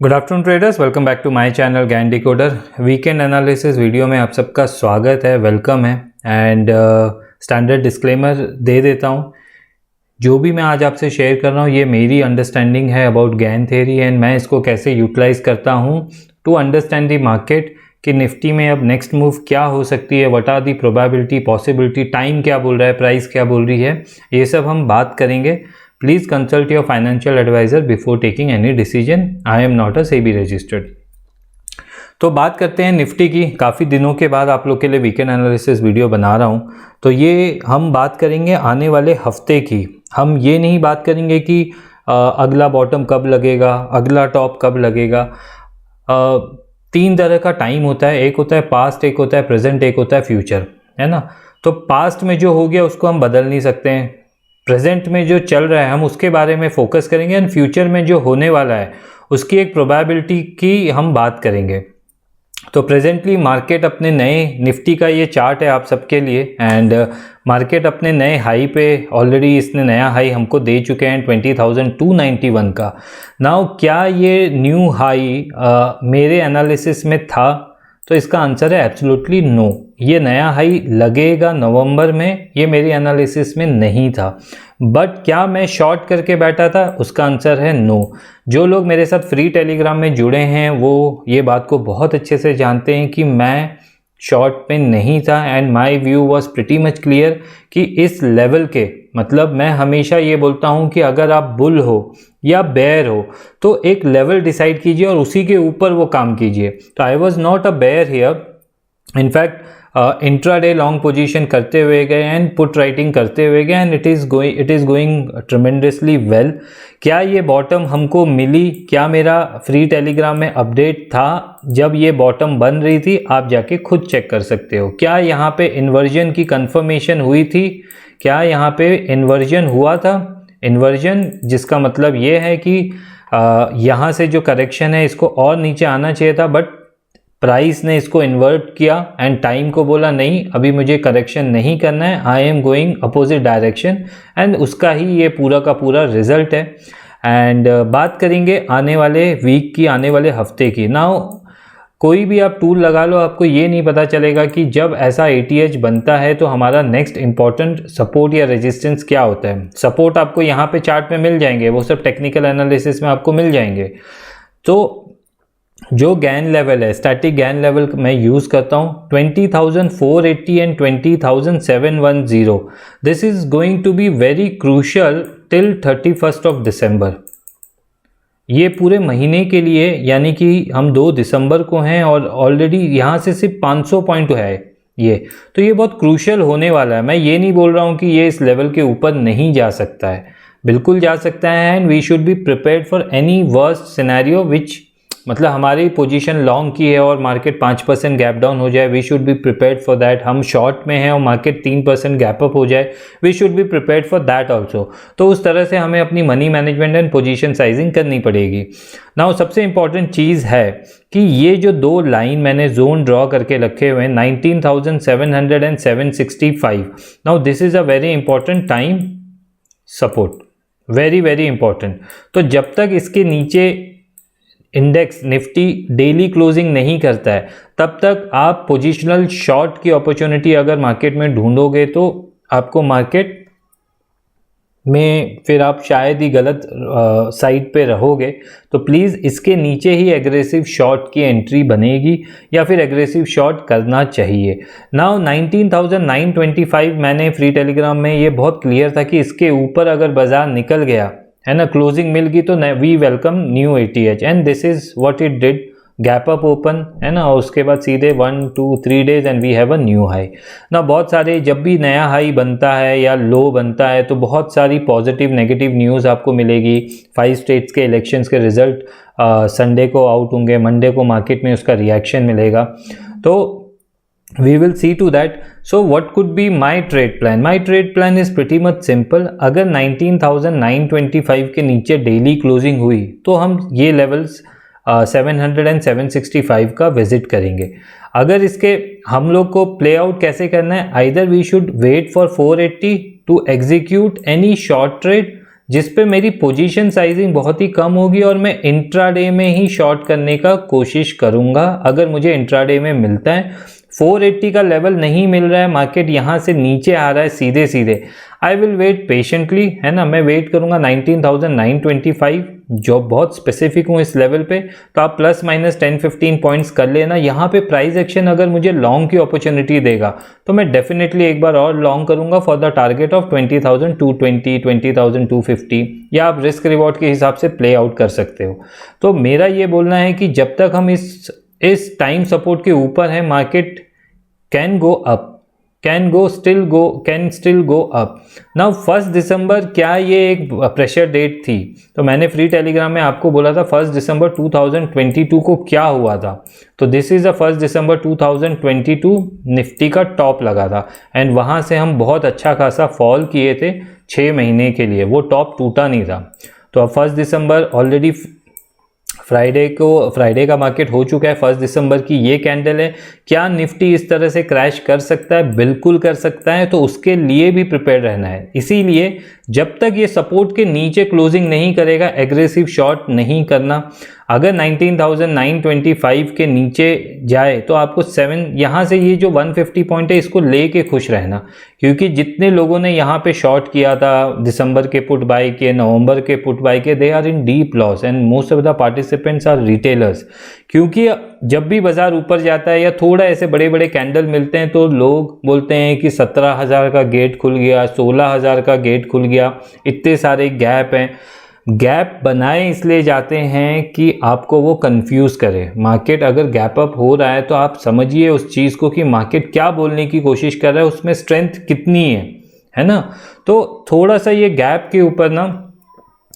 Good afternoon traders, welcome back to my channel Gyan Decoder. Weekend analysis video में आप सबका स्वागत है, वेलकम है। एंड स्टैंडर्ड डिस्क्लेमर दे देता हूँ, जो भी मैं आज आपसे शेयर कर रहा हूँ ये मेरी अंडरस्टैंडिंग है अबाउट ज्ञान थ्योरी एंड मैं इसको कैसे यूटिलाइज करता हूँ टू अंडरस्टैंड द मार्केट कि निफ्टी में अब नेक्स्ट मूव क्या हो सकती है, what are the probability, possibility, time क्या बोल रहा है, प्राइस क्या बोल रही है, ये सब हम बात करेंगे। Please consult your financial advisor before taking any decision. I am not a SEBI registered. तो बात करते हैं निफ्टी की। काफ़ी दिनों के बाद आप लोग के लिए वीकेंड एनालिसिस वीडियो बना रहा हूँ, तो ये हम बात करेंगे आने वाले हफ्ते की। हम ये नहीं बात करेंगे कि अगला बॉटम कब लगेगा, अगला टॉप कब लगेगा। तीन तरह का टाइम होता है, एक होता है पास्ट, एक होता है प्रेजेंट, एक होता है फ्यूचर, है ना। तो पास्ट में जो हो गया उसको हम बदल नहीं सकते हैं, प्रेजेंट में जो चल रहा है हम उसके बारे में फोकस करेंगे एंड फ्यूचर में जो होने वाला है उसकी एक प्रोबेबिलिटी की हम बात करेंगे। तो प्रेजेंटली मार्केट अपने नए, निफ्टी का ये चार्ट है आप सबके लिए, एंड मार्केट अपने नए हाई पे ऑलरेडी, इसने नया हाई हमको दे चुके हैं 20,291 का। नाउ क्या ये न्यू हाई मेरे एनालिसिस में था? तो इसका आंसर है एब्सोल्युटली नो। ये नया हाई लगेगा नवंबर में, ये मेरी एनालिसिस में नहीं था। बट क्या मैं शॉर्ट करके बैठा था? उसका आंसर है नो। जो लोग मेरे साथ फ्री टेलीग्राम में जुड़े हैं वो ये बात को बहुत अच्छे से जानते हैं कि मैं शॉर्ट पे नहीं था and my view was pretty much clear कि इस लेवल के, मतलब मैं हमेशा ये बोलता हूँ कि अगर आप बुल हो या बेयर हो तो एक लेवल डिसाइड कीजिए और उसी के ऊपर वो काम कीजिए। तो I was not a bear here, in fact intraday long position करते हुए गए एंड पुट राइटिंग करते हुए गए and it is going tremendously well. क्या ये बॉटम हमको मिली? क्या मेरा फ्री टेलीग्राम में अपडेट था जब ये बॉटम बन रही थी? आप जाके खुद चेक कर सकते हो। क्या यहाँ पे इन्वर्जन की कंफर्मेशन हुई थी? क्या यहाँ पे इन्वर्जन हुआ था? इन्वर्जन जिसका मतलब ये है कि यहाँ से जो करेक्शन है इसको और नीचे आना चाहिए था, बट प्राइस ने इसको इन्वर्ट किया एंड टाइम को बोला नहीं, अभी मुझे करेक्शन नहीं करना है, I am going opposite direction, and उसका ही ये पूरा का पूरा रिजल्ट है। एंड बात करेंगे आने वाले वीक की, आने वाले हफ्ते की। नाउ कोई भी आप टूल लगा लो, आपको ये नहीं पता चलेगा कि जब ऐसा ATH बनता है तो हमारा नेक्स्ट इंपॉर्टेंट सपोर्ट या रेजिस्टेंस क्या होता है। सपोर्ट आपको यहाँ पे चार्ट में मिल जाएंगे, वो सब टेक्निकल एनालिसिस में आपको मिल जाएंगे। तो जो गैन लेवल है, स्टैटिक गैन लेवल मैं यूज़ करता हूँ 20,480 and 20,710। This is going to be very crucial till 31st of December. ये पूरे महीने के लिए, यानी कि हम 2 दिसंबर को हैं और ऑलरेडी यहाँ से सिर्फ 500 पॉइंट है ये, तो ये बहुत क्रूशियल होने वाला है। मैं ये नहीं बोल रहा हूँ कि ये इस लेवल के ऊपर नहीं जा सकता है, बिल्कुल जा सकता है and we should be prepared for any worst scenario which, मतलब हमारी पोजीशन लॉन्ग की है और मार्केट 5% गैप डाउन हो जाए, we should be prepared for that. हम शॉर्ट में हैं और मार्केट 3% गैप अप हो जाए, we should be prepared for that also. तो उस तरह से हमें अपनी money management and position sizing करनी पड़ेगी। नाउ सबसे इंपॉर्टेंट चीज़ है कि ये जो दो लाइन मैंने जोन ड्रॉ करके रखे हुए हैं 19,700 and 765, now this is a very important time support, very very important. तो जब तक इसके नीचे इंडेक्स निफ्टी डेली क्लोजिंग नहीं करता है तब तक आप पोजिशनल शॉर्ट की अपॉर्चुनिटी अगर मार्केट में ढूंढोगे तो आपको मार्केट में फिर आप शायद ही गलत साइड पे रहोगे। तो प्लीज़ इसके नीचे ही एग्रेसिव शॉर्ट की एंट्री बनेगी या फिर एग्रेसिव शॉर्ट करना चाहिए। नाउ 19,925 मैंने फ्री टेलीग्राम में ये बहुत क्लियर था कि इसके ऊपर अगर बाजार निकल गया है ना, क्लोजिंग मिल गई, तो we welcome new ATH and this is what it did. Gap up open है ना, और उसके बाद सीधे 1 2 3 days and we have a new high. ना बहुत सारे, जब भी नया हाई बनता है या लो बनता है तो बहुत सारी पॉजिटिव नेगेटिव न्यूज़ आपको मिलेगी। 5 स्टेट्स के इलेक्शंस के रिजल्ट संडे को आउट होंगे, मंडे को मार्केट में उसका रिएक्शन मिलेगा, तो we will see to that. So what could be my trade plan? My trade plan is pretty much simple. अगर 19,925 के नीचे डेली क्लोजिंग हुई तो हम ये लेवल्स 700 एंड 765 का विजिट करेंगे। अगर इसके हम लोग को प्ले आउट कैसे करना है, either we should wait for 480 to execute any short trade जिस पे मेरी पोजीशन साइजिंग बहुत ही कम होगी और मैं इंट्राडे में ही शॉर्ट करने का कोशिश करूंगा अगर मुझे इंट्राडे में मिलता है। 480 का लेवल नहीं मिल रहा है, मार्केट यहाँ से नीचे आ रहा है सीधे सीधे, आई विल वेट पेशेंटली, है ना। मैं वेट करूंगा 19,925, जो बहुत स्पेसिफिक हूँ इस लेवल पे, तो आप प्लस माइनस 10-15 पॉइंट्स कर लेना। यहाँ पे प्राइस एक्शन अगर मुझे लॉन्ग की अपॉर्चुनिटी देगा तो मैं डेफिनेटली एक बार और लॉन्ग करूंगा फॉर द टारगेट ऑफ 20,220, 20,250, या आप रिस्क रिवॉर्ड के हिसाब से प्ले आउट कर सकते हो। तो मेरा ये बोलना है कि जब तक हम इस टाइम सपोर्ट के ऊपर है, market can go up, can still go up. Now 1 दिसंबर, क्या ये एक प्रेशर डेट थी? तो मैंने फ्री टेलीग्राम में आपको बोला था 1 दिसंबर 2022 को क्या हुआ था। तो this is the 1 December 2022, Nifty का टॉप लगा था एंड वहां से हम बहुत अच्छा खासा फॉल किए थे 6 महीने के लिए, वो टॉप टूटा नहीं था। तो अब 1 दिसंबर ऑलरेडी फ्राइडे का मार्केट हो चुका है, 1 दिसंबर की ये कैंडल है। क्या निफ्टी इस तरह से क्रैश कर सकता है? बिल्कुल कर सकता है, तो उसके लिए भी प्रिपेयर रहना है। इसीलिए जब तक ये सपोर्ट के नीचे क्लोजिंग नहीं करेगा, एग्रेसिव शॉर्ट नहीं करना। अगर 19,925 के नीचे जाए तो आपको 7 यहाँ से ये जो 150 पॉइंट है इसको लेके खुश रहना, क्योंकि जितने लोगों ने यहाँ पे शॉर्ट किया था, दिसंबर के पुट बाय किए, नवंबर के पुट बाय किए, they are in deep loss and most of the participants are retailers. क्योंकि जब भी बाजार ऊपर जाता है या थोड़ा ऐसे बड़े बड़े कैंडल मिलते हैं तो लोग बोलते हैं कि 17,000 का गेट खुल गया, 16,000 का गेट खुल गया, इतने सारे गैप हैं। गैप बनाए इसलिए जाते हैं कि आपको वो कंफ्यूज करे। मार्केट अगर गैप अप हो रहा है तो आप समझिए उस चीज़ को कि मार्केट क्या बोलने की कोशिश कर रहा है, उसमें स्ट्रेंथ कितनी है ना। तो थोड़ा सा ये गैप के ऊपर ना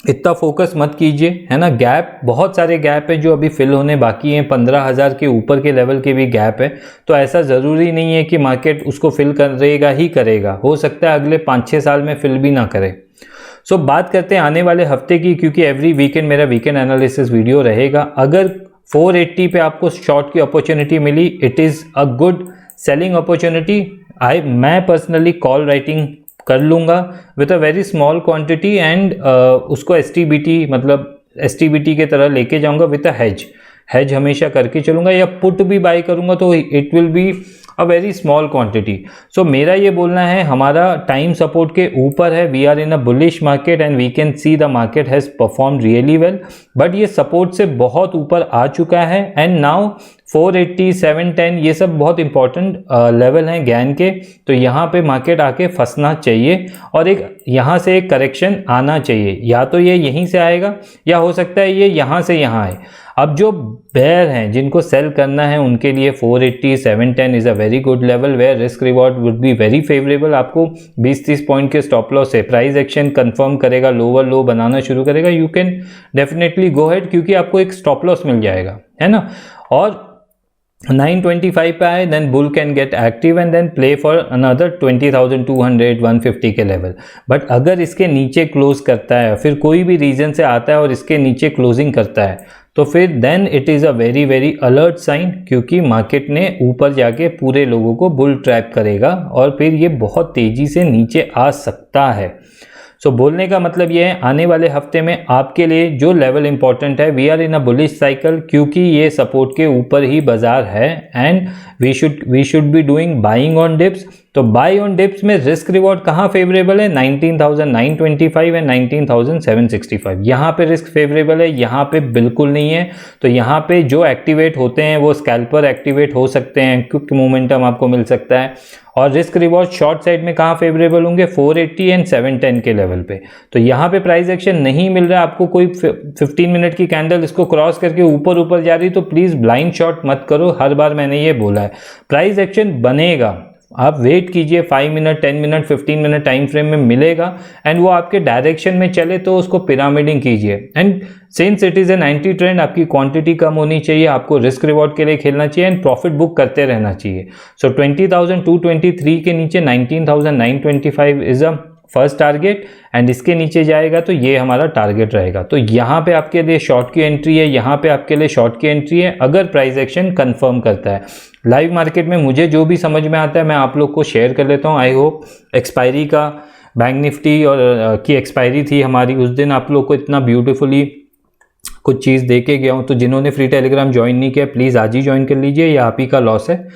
इतना फोकस मत कीजिए, है ना। गैप, बहुत सारे गैप है जो अभी फिल होने बाकी हैं, 15,000 के ऊपर के लेवल के भी गैप है। तो ऐसा ज़रूरी नहीं है कि मार्केट उसको फिल करेगा ही करेगा, हो सकता है अगले 5-6 साल में फिल भी ना करे। सो बात करते हैं आने वाले हफ्ते की, क्योंकि एवरी वीकेंड मेरा वीकेंड एनालिसिस वीडियो रहेगा। अगर 480 पे आपको शॉर्ट की अपॉर्चुनिटी मिली, it is a good selling opportunity. मैं पर्सनली कॉल राइटिंग कर लूँगा with a very small quantity and उसको एसटीबीटी, मतलब एसटीबीटी के तरह लेके जाऊँगा विथ अ हेज हमेशा करके चलूँगा, या पुट भी बाय करूँगा तो it will be a very small quantity. So मेरा ये बोलना है हमारा टाइम सपोर्ट के ऊपर है, we are in a bullish market and we can see the market has perform really well, but ये सपोर्ट से बहुत ऊपर आ चुका है एंड नाउ 480, 710 ये सब बहुत इंपॉर्टेंट लेवल हैं ज्ञान के। तो यहाँ पे मार्केट आके फंसना चाहिए और यहाँ से एक करेक्शन आना चाहिए, या तो ये यहीं से आएगा या हो सकता है ये यहाँ से यहाँ आए। अब जो बेयर हैं जिनको सेल करना है उनके लिए 480, 710 is a very good level where risk reward would be very favourable. आपको 20-30 पॉइंट के स्टॉप लॉस से प्राइस एक्शन कंफर्म करेगा, लोअर लो बनाना शुरू करेगा, you can definitely go head, क्योंकि आपको एक स्टॉप लॉस मिल जाएगा, है ना। और 925 पे आए, then bull can get active and then play for another 20,200, 150 के लेवल। बट अगर इसके नीचे क्लोज करता है, फिर कोई भी रीजन से आता है और इसके नीचे क्लोजिंग करता है, तो फिर then it is a very very alert sign, क्योंकि मार्केट ने ऊपर जाके पूरे लोगों को बुल ट्रैप करेगा और फिर ये बहुत तेज़ी से नीचे आ सकता है। सो बोलने का मतलब ये है, आने वाले हफ्ते में आपके लिए जो लेवल इंपॉर्टेंट है, we are in a bullish cycle, क्योंकि ये सपोर्ट के ऊपर ही बाजार है and we should be doing buying on dips. तो बाई ऑन डिप्स में रिस्क रिवॉर्ड कहाँ फेवरेबल है? 19,925 एंड 19,765, यहाँ पे रिस्क फेवरेबल है, यहाँ पे बिल्कुल नहीं है। तो यहाँ पे जो एक्टिवेट होते हैं वो स्कैल्पर एक्टिवेट हो सकते हैं, क्विक मोमेंटम आपको मिल सकता है। और रिस्क रिवॉर्ड शॉर्ट साइड में कहाँ फेवरेबल होंगे? 480 एंड 710 के लेवल पे। तो यहाँ पे प्राइस एक्शन नहीं मिल रहा है आपको, कोई 15 मिनट की कैंडल इसको क्रॉस करके ऊपर जा रही, तो प्लीज़ ब्लाइंड शॉट मत करो। हर बार मैंने ये बोला है, प्राइस एक्शन बनेगा, आप वेट कीजिए, 5 minute, 10 minute, 15 minute time frame में मिलेगा एंड वो आपके डायरेक्शन में चले तो उसको पिरामिडिंग कीजिए। And since it is an anti trend, आपकी क्वांटिटी कम होनी चाहिए, आपको रिस्क रिवॉर्ड के लिए खेलना चाहिए एंड प्रॉफिट बुक करते रहना चाहिए। सो 20,223 के नीचे 19,925 is a first target and इसके नीचे जाएगा तो ये हमारा टारगेट रहेगा। तो यहाँ पे आपके लिए शॉर्ट की एंट्री है, यहाँ पे आपके लिए शॉर्ट की एंट्री है अगर प्राइस एक्शन कंफर्म करता है। लाइव मार्केट में मुझे जो भी समझ में आता है मैं आप लोग को शेयर कर लेता हूँ। आई होप एक्सपायरी का बैंक निफ्टी और की एक्सपायरी थी हमारी, उस दिन आप लोग को इतना ब्यूटीफुली कुछ चीज़ दे के गया हूँ। तो जिन्होंने फ्री टेलीग्राम ज्वाइन नहीं किया प्लीज़ आज ही ज्वाइन कर लीजिए, या आप ही का लॉस है।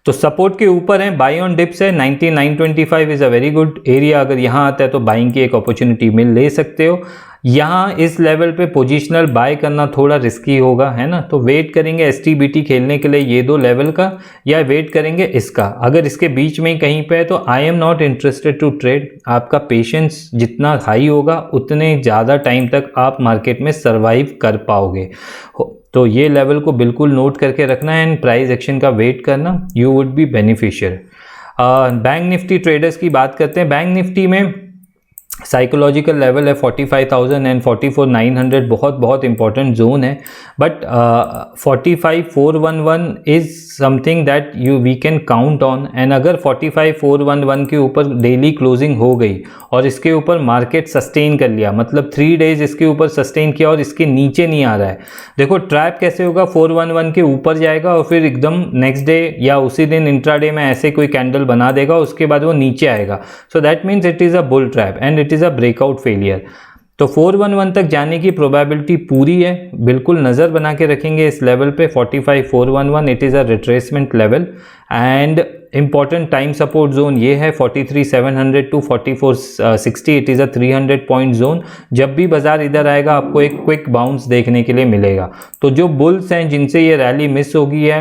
तो सपोर्ट के ऊपर है, बाई ऑन डिप्स है 99.25 is a very good area. अगर यहाँ आता है तो बाइंग की एक अपॉर्चुनिटी ले सकते हो। यहाँ इस लेवल पे पोजिशनल बाय करना थोड़ा रिस्की होगा, है ना। तो वेट करेंगे एसटीबीटी खेलने के लिए ये दो लेवल का, या वेट करेंगे इसका। अगर इसके बीच में ही कहीं पे है तो I am not interested to trade. आपका पेशेंस जितना हाई होगा उतने ज़्यादा टाइम तक आप मार्केट में सर्वाइव कर पाओगे। तो ये लेवल को बिल्कुल नोट करके रखना है एंड प्राइस एक्शन का वेट करना, you would be beneficial. Bank Nifty traders की बात करते हैं। बैंक निफ्टी में साइकोलॉजिकल लेवल है 45,000 एंड 44,900, बहुत इंपॉर्टेंट जोन है। But 45,411 is something that we can count on. And अगर 45,411 के ऊपर डेली क्लोजिंग हो गई और इसके ऊपर मार्केट सस्टेन कर लिया, मतलब 3 डेज इसके ऊपर सस्टेन किया और इसके नीचे नहीं आ रहा है, देखो ट्रैप कैसे होगा, 411 के ऊपर जाएगा और फिर एकदम नेक्स्ट डे या उसी दिन इंट्राडे में ऐसे कोई कैंडल बना देगा, उसके बाद वो नीचे आएगा। So that means it is a bull trap and it is a breakout failure. तो 411 तक जाने की प्रोबेबिलिटी पूरी है, बिल्कुल नज़र बना के रखेंगे इस लेवल पे 45,411। It is a retracement level and important time support zone ये है 43,700 to 4460। It is a 300 point zone. जब भी बाजार इधर आएगा आपको एक क्विक बाउंस देखने के लिए मिलेगा। तो जो बुल्स हैं जिनसे ये रैली मिस हो गई है,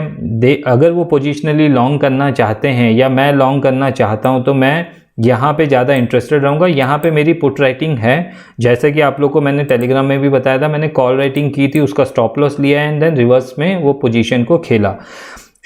अगर वो पोजिशनली लॉन्ग करना चाहते हैं या मैं लॉन्ग करना चाहता हूँ तो मैं यहाँ पे ज़्यादा इंटरेस्टेड रहूँगा। यहाँ पे मेरी पुट राइटिंग है, जैसे कि आप लोग को मैंने टेलीग्राम में भी बताया था, मैंने कॉल राइटिंग की थी, उसका स्टॉप लॉस लिया है एंड देन रिवर्स में वो पोजीशन को खेला।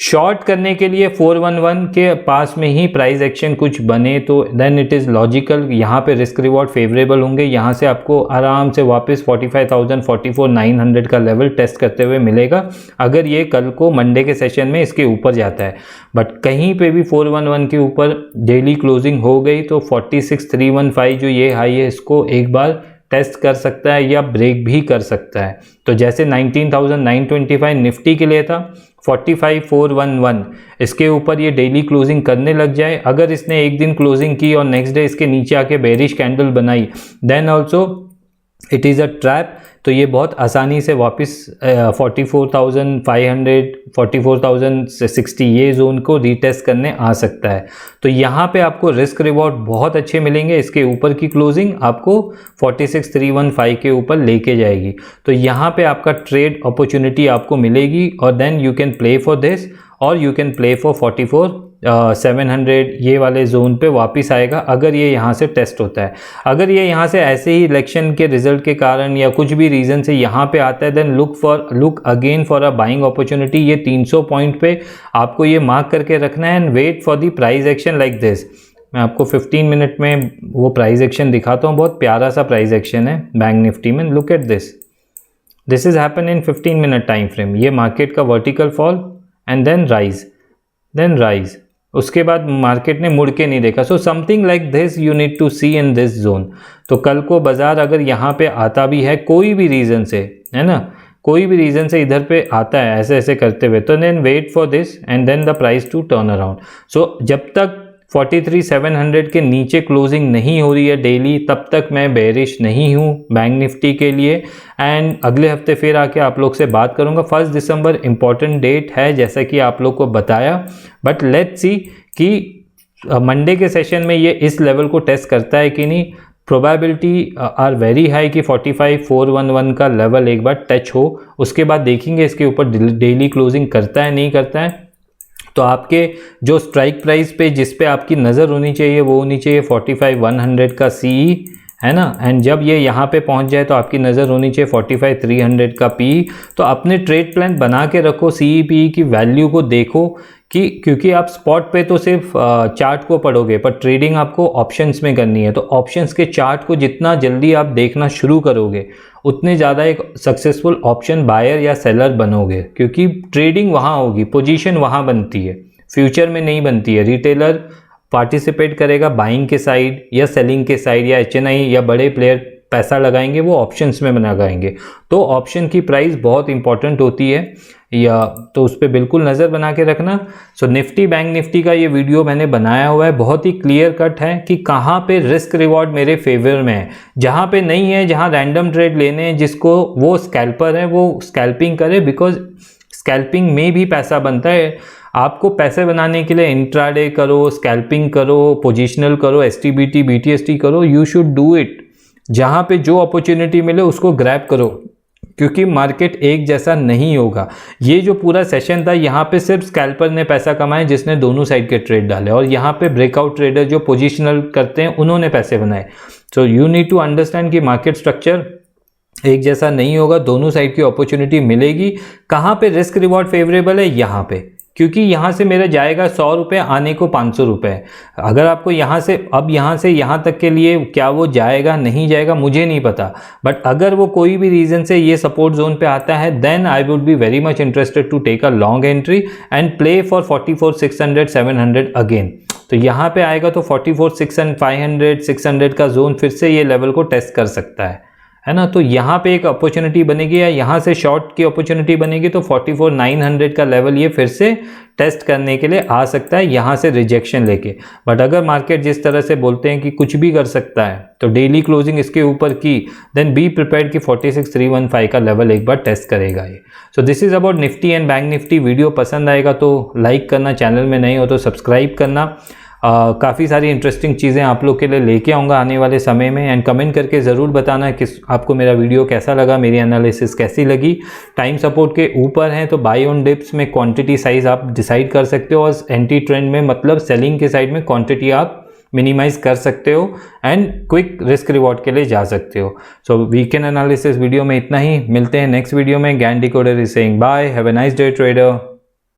शॉर्ट करने के लिए 411 के पास में ही प्राइस एक्शन कुछ बने तो देन इट इज़ लॉजिकल, यहाँ पे रिस्क रिवॉर्ड फेवरेबल होंगे। यहाँ से आपको आराम से वापस 45,000 44,900 का लेवल टेस्ट करते हुए मिलेगा अगर ये कल को मंडे के सेशन में इसके ऊपर जाता है। बट कहीं पे भी 411 के ऊपर डेली क्लोजिंग हो गई तो 46,315 जो ये हाई है इसको एक बार टेस्ट कर सकता है या ब्रेक भी कर सकता है। तो जैसे 19,925 निफ्टी के लिए था, 45,411 इसके ऊपर ये डेली क्लोजिंग करने लग जाए। अगर इसने एक दिन क्लोजिंग की और नेक्स्ट डे इसके नीचे आके बेरिश कैंडल बनाई then also it is a trap. तो ये बहुत आसानी से वापस 44,500 44,060 ये जोन को रीटेस्ट करने आ सकता है। तो यहाँ पे आपको रिस्क रिवॉर्ड बहुत अच्छे मिलेंगे। इसके ऊपर की क्लोजिंग आपको 46,315 के ऊपर लेके जाएगी। तो यहाँ पे आपका ट्रेड अपॉर्चुनिटी आपको मिलेगी और then you can play for this और यू कैन प्ले फॉर 44,700 ये वाले जोन पे वापस आएगा अगर ये यहाँ से टेस्ट होता है। अगर ये यहाँ से ऐसे ही इलेक्शन के रिजल्ट के कारण या कुछ भी रीज़न से यहाँ पे आता है then look again for a buying opportunity. ये 300 पॉइंट पे आपको ये मार्क करके रखना है and wait for the price action like this. मैं आपको 15 मिनट में वो प्राइस एक्शन दिखाता हूँ, बहुत प्यारा सा प्राइस एक्शन है बैंक निफ्टी में। Look at this is happen in 15 minute time frame. ये मार्केट का vertical fall and then rise, उसके बाद मार्केट ने मुड़ के नहीं देखा। So something like this you need to see in this zone. तो कल को बाजार अगर यहाँ पे आता भी है कोई भी रीज़न से, है ना, कोई भी रीज़न से इधर पे आता है ऐसे ऐसे करते हुए, तो then wait for this and then the price to turn around. So जब तक 43,700 के नीचे क्लोजिंग नहीं हो रही है डेली तब तक मैं बेरिश नहीं हूँ बैंक निफ्टी के लिए। एंड अगले हफ्ते फिर आके आप लोग से बात करूँगा। 1 दिसंबर इम्पॉर्टेंट डेट है जैसा कि आप लोग को बताया, बट लेट्स सी कि मंडे के सेशन में ये इस लेवल को टेस्ट करता है कि नहीं। प्रोबेबिलिटी आर वेरी हाई कि 45,411 का लेवल एक बार टच हो, उसके बाद देखेंगे इसके ऊपर डेली क्लोजिंग करता है नहीं करता है। तो आपके जो स्ट्राइक प्राइस पे जिस पे आपकी नज़र होनी चाहिए वो होनी चाहिए 45,100 का CE, है ना। एंड जब ये यहाँ पे पहुँच जाए तो आपकी नज़र होनी चाहिए 45,300 का PE। तो अपने ट्रेड प्लान बना के रखो, CE PE की वैल्यू को देखो कि क्योंकि आप स्पॉट पे तो सिर्फ चार्ट को पढ़ोगे पर ट्रेडिंग आपको ऑप्शंस में करनी है। तो ऑप्शंस के चार्ट को जितना जल्दी आप देखना शुरू करोगे उतने ज़्यादा एक सक्सेसफुल ऑप्शन बायर या सेलर बनोगे, क्योंकि ट्रेडिंग वहाँ होगी, पोजीशन वहाँ बनती है, फ्यूचर में नहीं बनती है। रिटेलर पार्टिसिपेट करेगा बाइंग के साइड या सेलिंग के साइड, या HNI या बड़े प्लेयर पैसा लगाएंगे वो ऑप्शंस में लगाएंगे। तो ऑप्शन की प्राइस बहुत इंपॉर्टेंट होती है, या तो उस पर बिल्कुल नज़र बना के रखना। सो निफ्टी बैंक निफ्टी का ये वीडियो मैंने बनाया हुआ है, बहुत ही क्लियर कट है कि कहाँ पे रिस्क रिवॉर्ड मेरे फेवर में है, जहाँ पे नहीं है, जहाँ रैंडम ट्रेड लेने हैं, जिसको वो स्कैल्पर है वो स्कैल्पिंग करे, बिकॉज स्कैल्पिंग में भी पैसा बनता है। आपको पैसे बनाने के लिए इंट्राडे करो, स्कैल्पिंग करो, पोजिशनल करो, STBT BTST करो, यू शुड डू इट। जहाँ पे जो अपॉर्चुनिटी मिले उसको ग्रैब करो, क्योंकि मार्केट एक जैसा नहीं होगा। ये जो पूरा सेशन था यहाँ पे सिर्फ स्कैल्पर ने पैसा कमाए जिसने दोनों साइड के ट्रेड डाले, और यहाँ पे ब्रेकआउट ट्रेडर जो पोजिशनल करते हैं उन्होंने पैसे बनाए। So you need to understand कि मार्केट स्ट्रक्चर एक जैसा नहीं होगा, दोनों साइड की अपॉर्चुनिटी मिलेगी। कहाँ पे रिस्क रिवॉर्ड फेवरेबल है, यहाँ पे, क्योंकि यहाँ से मेरा जाएगा 100 रुपये, आने को 500 रुपये। अगर आपको यहाँ से यहाँ तक के लिए क्या वो जाएगा नहीं जाएगा मुझे नहीं पता, बट अगर वो कोई भी रीज़न से ये सपोर्ट जोन पे आता है, then I would be very much interested to take a long entry and play for 44,600 700 again. तो यहाँ पे आएगा तो 44,600 500 600 का जोन फिर से ये लेवल को टेस्ट कर सकता है ना। तो यहाँ पे एक अपॉर्चुनिटी बनेगी, या यहाँ से शॉर्ट की अपॉर्चुनिटी बनेगी, तो 44,900 का लेवल ये फिर से टेस्ट करने के लिए आ सकता है, यहाँ से रिजेक्शन लेके। बट अगर मार्केट जिस तरह से बोलते हैं कि कुछ भी कर सकता है, तो डेली क्लोजिंग इसके ऊपर की, देन बी प्रिपेयर्ड कि 46,315 का लेवल एक बार टेस्ट करेगा ये। So this is about Nifty and bank Nifty. Video पसंद आएगा तो लाइक करना, चैनल में नए हो तो सब्सक्राइब करना। काफ़ी सारी इंटरेस्टिंग चीज़ें आप लोग के लिए लेके आऊँगा आने वाले समय में, एंड कमेंट करके ज़रूर बताना कि आपको मेरा वीडियो कैसा लगा, मेरी एनालिसिस कैसी लगी। टाइम सपोर्ट के ऊपर है तो बाई ऑन डिप्स में क्वांटिटी साइज आप डिसाइड कर सकते हो, और एंटी ट्रेंड में मतलब सेलिंग के साइड में क्वांटिटी आप मिनिमाइज कर सकते हो, एंड क्विक रिस्क रिवॉर्ड के लिए जा सकते हो। सो वीकेंड एनालिसिस वीडियो में इतना ही, मिलते हैं नेक्स्ट वीडियो में। Gyan decoder is saying bye, have a nice day trader.